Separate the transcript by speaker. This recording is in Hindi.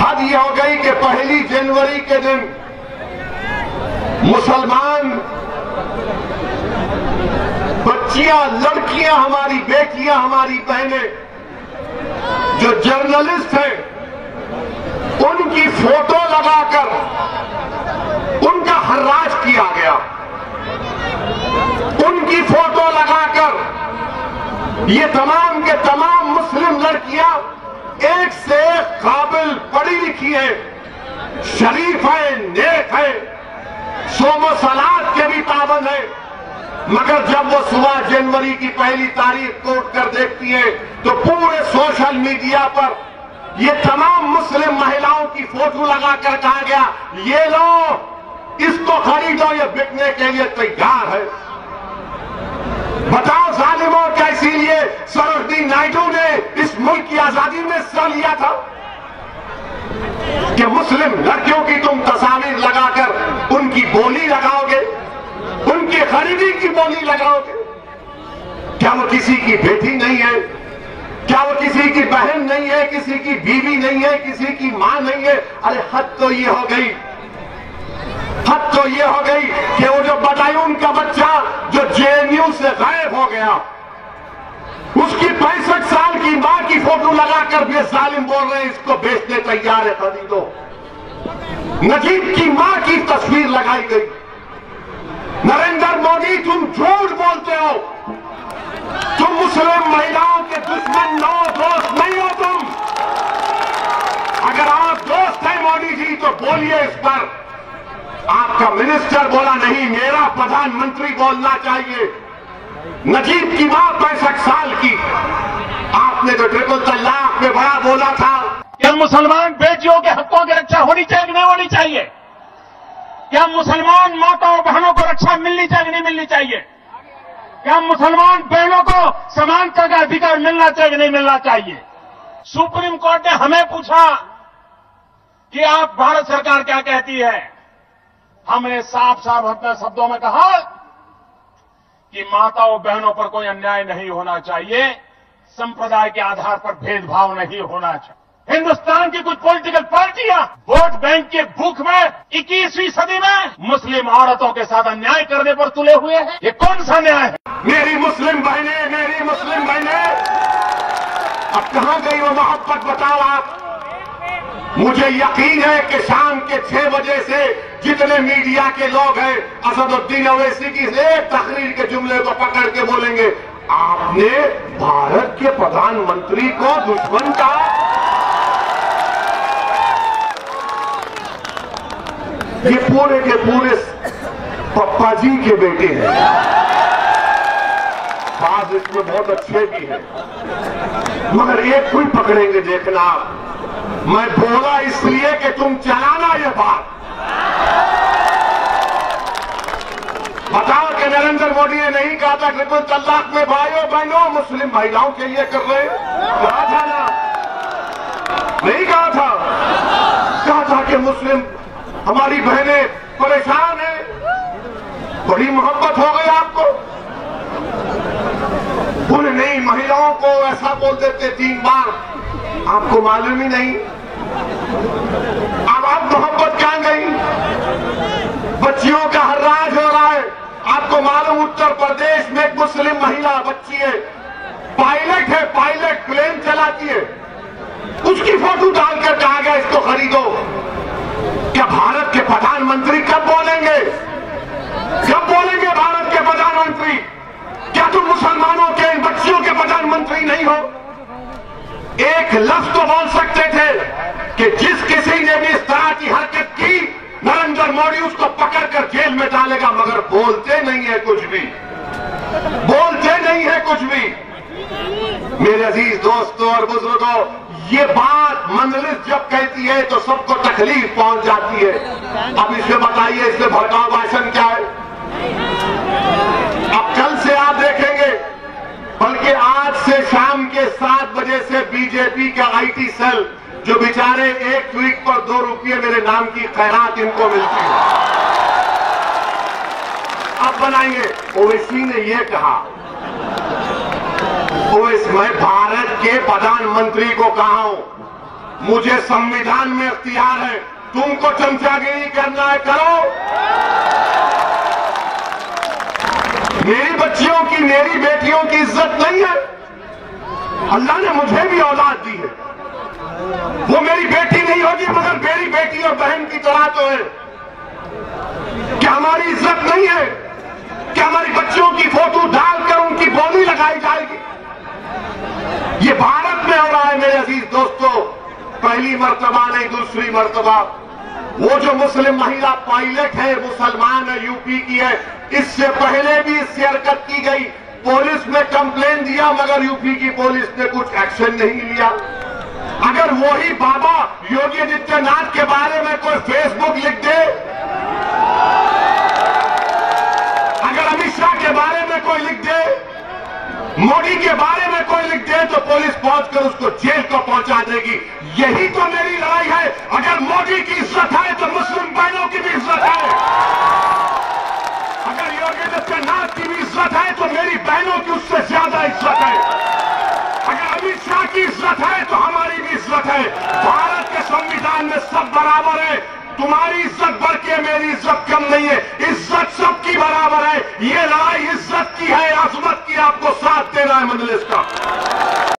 Speaker 1: हद ये हो गई कि 1 जनवरी के दिन मुसलमान बच्चियां, लड़कियां, हमारी बेटियां, हमारी बहनें जो जर्नलिस्ट हैं, उनकी फोटो लगाकर उनका हर्राज किया गया। उनकी फोटो लगाकर ये तमाम के तमाम मुस्लिम लड़कियां एक से एक काबिल, पढ़ी लिखी है, शरीफ है, नेक है, सोमो सलात के भी पाबंद है, मगर जब वो सुबह जनवरी की 1 तारीख को उठकर देखती है तो पूरे सोशल मीडिया पर ये तमाम मुस्लिम महिलाओं की फोटो लगाकर कहा गया, ये लो, इसको खरीदो, ये बिकने के लिए तैयार है। बताओ जालिमों, क्या इसीलिए सरोजिनी नायडू ने इस मुल्क की आजादी में हिस्सा लिया था कि मुस्लिम लड़कियों की तुम तस्वीर लगाकर उनकी बोली लगाओगे, उनकी खरीदी की बोली लगाओगे? क्या वो किसी की बेटी नहीं है? क्या वो किसी की बहन नहीं है, किसी की बीवी नहीं है, किसी की मां नहीं है? अरे हद तो ये हो गई, हद तो ये हो गई कि वो जो बटालियन का बच्चा जो जेएनयू से गायब हो गया, उसकी 65 साल की मां की फोटो लगाकर ये जालिम बोल रहे हैं इसको बेचने तैयार है, खरीदो। नजीब की मां की तस्वीर लगाई गई। नरेंद्र मोदी, तुम झूठ बोलते हो, तुम मुस्लिम महिलाओं के दुश्मन नो, दोस्त नहीं हो तुम। अगर आप दोस्त हैं मोदी जी तो बोलिए इस पर। आपका मिनिस्टर बोला नहीं, मेरा प्रधानमंत्री बोलना चाहिए। नजीब की मां 65 साल की, आपने तो ट्रिपल तलाक में बड़ा बोला था
Speaker 2: क्या मुसलमान बेटियों के हकों की रक्षा होनी चाहिए कि नहीं होनी चाहिए? क्या मुसलमान माताओं बहनों को रक्षा मिलनी चाहिए कि नहीं मिलनी चाहिए? क्या मुसलमान बहनों को समानता का अधिकार मिलना चाहिए कि नहीं मिलना चाहिए? सुप्रीम कोर्ट ने हमें पूछा कि आप भारत सरकार क्या कहती है? हमने साफ साफ अपने शब्दों में कहा कि माताओं बहनों पर कोई अन्याय नहीं होना चाहिए, संप्रदाय के आधार पर भेदभाव नहीं होना चाहिए। हिंदुस्तान की कुछ पॉलिटिकल पार्टियां वोट बैंक के भूख में 21वीं सदी में मुस्लिम औरतों के साथ अन्याय करने पर तुले हुए हैं। ये कौन सा न्याय है?
Speaker 1: मेरी मुस्लिम बहनें, मेरी मुस्लिम बहनें, अब कहां गई वो मोहब्बत, बताओ आप। मुझे यकीन है कि शाम के 6 बजे से जितने मीडिया के लोग हैं असदुद्दीन ओवैसी की एक तकरीर के जुमले को पकड़ के बोलेंगे, आपने भारत के प्रधानमंत्री को दुश्मन कहा। ये पूरे के पूरे पप्पा जी के बेटे हैं, बात इसमें बहुत अच्छे भी हैं, मगर एक कोई पकड़ेंगे देखना। मैं बोला इसलिए कि तुम चलाना ये बात। बताओ कि नरेंद्र मोदी ने नहीं कहा था ट्रिपल तलाक में भाइयों बहनों मुस्लिम महिलाओं के लिए कर रहे, कहा था ना? नहीं कहा था? कहा था कि मुस्लिम हमारी बहनें परेशान हैं। बड़ी मोहब्बत हो गई आपको। बोले नहीं, महिलाओं को ऐसा बोल देते 3 बार, आपको मालूम ही नहीं। अब आप मोहब्बत कहां गई? बच्चियों का हर्राज हो रहा है। आपको मालूम उत्तर प्रदेश में एक मुस्लिम महिला बच्ची है, पायलट है, पायलट प्लेन चलाती है, उसकी फोटो डालकर कहा गया इसको खरीदो। क्या भारत के प्रधानमंत्री कब बोलेंगे? कब बोलेंगे भारत के प्रधानमंत्री? क्या तुम मुसलमानों के इन बच्चियों के प्रधानमंत्री नहीं हो? एक लफ्ज तो बोल सकते थे कि जिस किसी ने भी इस तरह की हरकत की नरेंद्र मोदी उसको पकड़कर जेल में डालेगा, मगर बोलते नहीं है कुछ भी, बोलते नहीं है कुछ भी। मेरे अजीज दोस्तों और बुजुर्गों, ये बात मंजलिस जब कहती है तो सबको तकलीफ पहुंच जाती है। अब इसमें बताइए, इसमें भड़काऊ भाषण क्या है? अब कल से आप देखेंगे, बल्कि आज से शाम के 7 बजे से बीजेपी का आईटी सेल, जो बेचारे एक ट्वीट पर 2 रुपये मेरे नाम की खैरात इनको मिलती है, अब बनाएंगे। ओवैसी ने यह कहा, मैं भारत के प्रधानमंत्री को कहा हूं मुझे संविधान में इख्तियार है, तुमको चमचागिरी करना है करो। मेरी बच्चियों की, मेरी बेटियों की इज्जत नहीं है? अल्लाह ने मुझे भी औलाद दी है, वो मेरी बेटी नहीं होगी मगर मेरी बेटी और बहन की तरह तो है। क्या हमारी इज्जत नहीं है? क्या हमारी बच्चियों की फोटो डालकर उनकी बोली लगाई जाएगी? ये भारत में हो रहा है मेरे अजीज दोस्तों, पहली मर्तबा नहीं दूसरी मर्तबा। वो जो मुस्लिम महिला पायलट है, मुसलमान है, यूपी की है, इससे पहले भी इससे हरकत की गई, पुलिस ने कंप्लेन दिया मगर यूपी की पुलिस ने कुछ एक्शन नहीं लिया। अगर वही बाबा योगी आदित्यनाथ के बारे में कोई फेसबुक लिख दे, अगर अमित शाह के बारे में कोई लिख दे, मोदी के बारे में कोई लिख दे, तो पुलिस पहुंचकर उसको जेल को पहुंचा देगी। यही तो मेरी लड़ाई है। अगर मोदी की इज्जत है तो मुस्लिम बहनों की भी इज्जत है। अगर योगी आदित्यनाथ की भी इज्जत है तो मेरी बहनों की उससे ज्यादा इज्जत है। अगर अमित शाह की इज्जत है तो हमारी भी इज्जत है। भारत के संविधान में सब बराबर है। तुम्हारी इज्जत बढ़ के मेरी इज्जत कम नहीं है, इज्जत सबकी बराबर है। ये लड़ाई इज्जत की है, अजमत की, आपको साथ देना है मजलिस का।